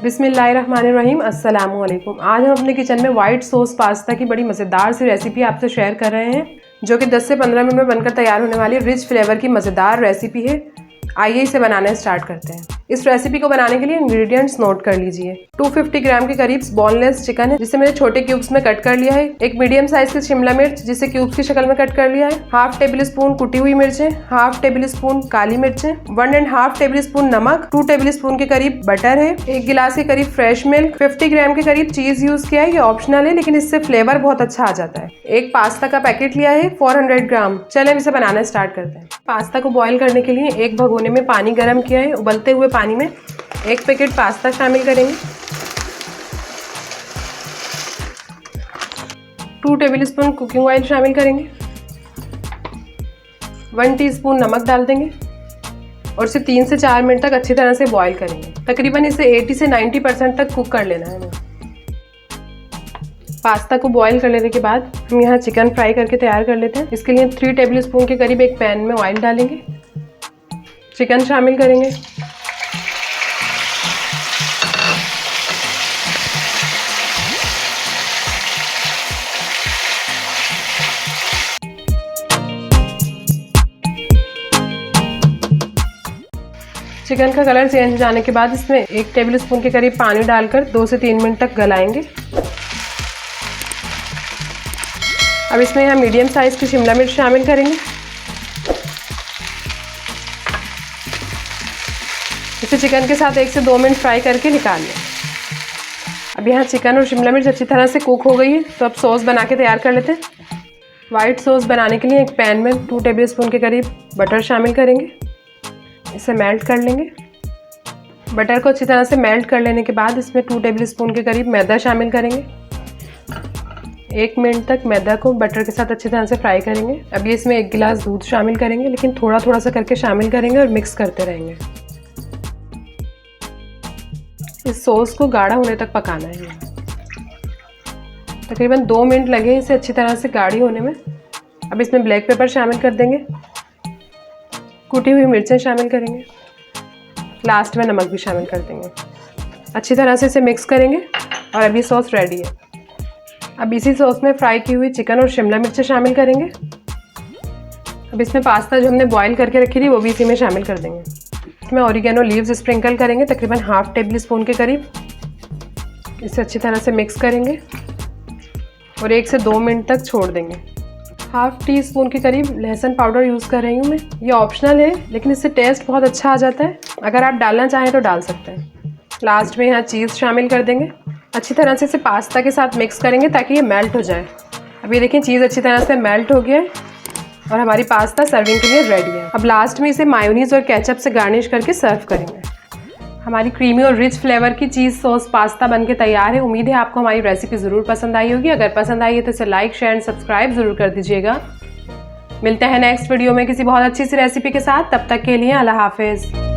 बिस्मिल्लाहिर्रहमानिर्रहीम, अस्सलाम वालेकुम। आज हम अपने किचन में वाइट सॉस पास्ता की बड़ी मज़ेदार सी रेसिपी आपसे शेयर कर रहे हैं, जो कि 10 से 15 मिनट में बनकर तैयार होने वाली रिच फ्लेवर की मज़ेदार रेसिपी है। आइए इसे बनाना स्टार्ट करते हैं। इस रेसिपी को बनाने के लिए इंग्रेडिएंट्स नोट कर लीजिए। 250 ग्राम के करीब बोनलेस चिकन है, जिसे मैंने छोटे क्यूब्स में कट कर लिया है। एक मीडियम साइज की शिमला मिर्च, जिसे क्यूब्स की शक्ल में कट कर लिया है। हाफ टेबल स्पून कुटी हुई मिर्चें, हाफ टेबल स्पून काली मिर्चें, 1.5 टेबल स्पून नमक, 2 टेबल स्पून के करीब बटर है, 1 गिलास के करीब फ्रेश मिल्क, 50 ग्राम के करीब चीज यूज किया है। ये ऑप्शनल है, लेकिन इससे फ्लेवर बहुत अच्छा आ जाता है। एक पास्ता का पैकेट लिया है 400 ग्राम। चले इसे बनाना स्टार्ट करते हैं। पास्ता को बॉईल करने के लिए एक भगोने में पानी गर्म किया है। उबलते हुए पानी में एक पैकेट पास्ता शामिल करेंगे, 2 टेबल स्पून कुकिंग ऑयल शामिल करेंगे, 1 टीस्पून नमक डाल देंगे और इसे 3 से 4 मिनट तक अच्छी तरह से बॉईल करेंगे। तकरीबन इसे 80 से 90% तक कुक कर लेना है हमें। पास्ता को बॉईल कर लेने के बाद हम यहाँ चिकन फ्राई करके तैयार कर लेते हैं। इसके लिए 3 टेबल स्पून के करीब एक पैन में ऑयल डालेंगे, चिकन शामिल करेंगे, चिकन का कलर चेंज हो जाने के बाद इसमें 1 टेबल स्पून के करीब पानी डालकर 2 से 3 मिनट तक गलाएंगे। अब इसमें यहाँ मीडियम साइज की शिमला मिर्च शामिल करेंगे। इसे चिकन के साथ 1 से 2 मिनट फ्राई करके निकाल लें। अब यहाँ चिकन और शिमला मिर्च अच्छी तरह से कुक हो गई है, तो अब सॉस बना के तैयार कर लेते हैं। वाइट सॉस बनाने के लिए एक पैन में 2 टेबल स्पून के करीब बटर शामिल करेंगे। इसे मेल्ट कर लेंगे। बटर को अच्छी तरह से मेल्ट कर लेने के बाद इसमें 2 टेबल स्पून के करीब मैदा शामिल करेंगे। 1 मिनट तक मैदा को बटर के साथ अच्छी तरह से फ्राई करेंगे। अभी इसमें 1 गिलास दूध शामिल करेंगे, लेकिन थोड़ा थोड़ा सा करके शामिल करेंगे और मिक्स करते रहेंगे। इस सॉस को गाढ़ा होने तक पकाना है। तकरीबन 2 मिनट लगे इसे अच्छी तरह से गाढ़ी होने में। अब इसमें ब्लैक पेपर शामिल कर देंगे, कुटी हुई मिर्चें शामिल करेंगे, लास्ट में नमक भी शामिल कर देंगे। अच्छी तरह से इसे मिक्स करेंगे और अभी सॉस रेडी है। अब इसी सॉस में फ्राई की हुई चिकन और शिमला मिर्चें शामिल करेंगे। अब इसमें पास्ता जो हमने बॉईल करके रखी थी वो भी इसी में शामिल कर देंगे। इसमें ऑरिगेनो लीव्स स्प्रिंकल करेंगे, तकरीबन हाफ टेबल स्पून के करीब। इसे अच्छी तरह से मिक्स करेंगे और 1 से 2 मिनट तक छोड़ देंगे। हाफ टी स्पून के करीब लहसुन पाउडर यूज़ कर रही हूँ मैं। ये ऑप्शनल है, लेकिन इससे टेस्ट बहुत अच्छा आ जाता है। अगर आप डालना चाहें तो डाल सकते हैं। लास्ट में यहाँ चीज़ शामिल कर देंगे। अच्छी तरह से इसे पास्ता के साथ मिक्स करेंगे ताकि ये मेल्ट हो जाए। अब ये देखिए चीज़ अच्छी तरह से मेल्ट हो गया है और हमारी पास्ता सर्विंग के लिए रेडी है। अब लास्ट में इसे मायोनीज़ और केचप से गार्निश करके सर्व करेंगे। हमारी क्रीमी और रिच फ्लेवर की चीज़ सॉस पास्ता बनके तैयार है। उम्मीद है आपको हमारी रेसिपी ज़रूर पसंद आई होगी। अगर पसंद आई है तो इसे लाइक, शेयर एंड सब्सक्राइब ज़रूर कर दीजिएगा। मिलते हैं नेक्स्ट वीडियो में किसी बहुत अच्छी सी रेसिपी के साथ। तब तक के लिए अल्लाह हाफिज़।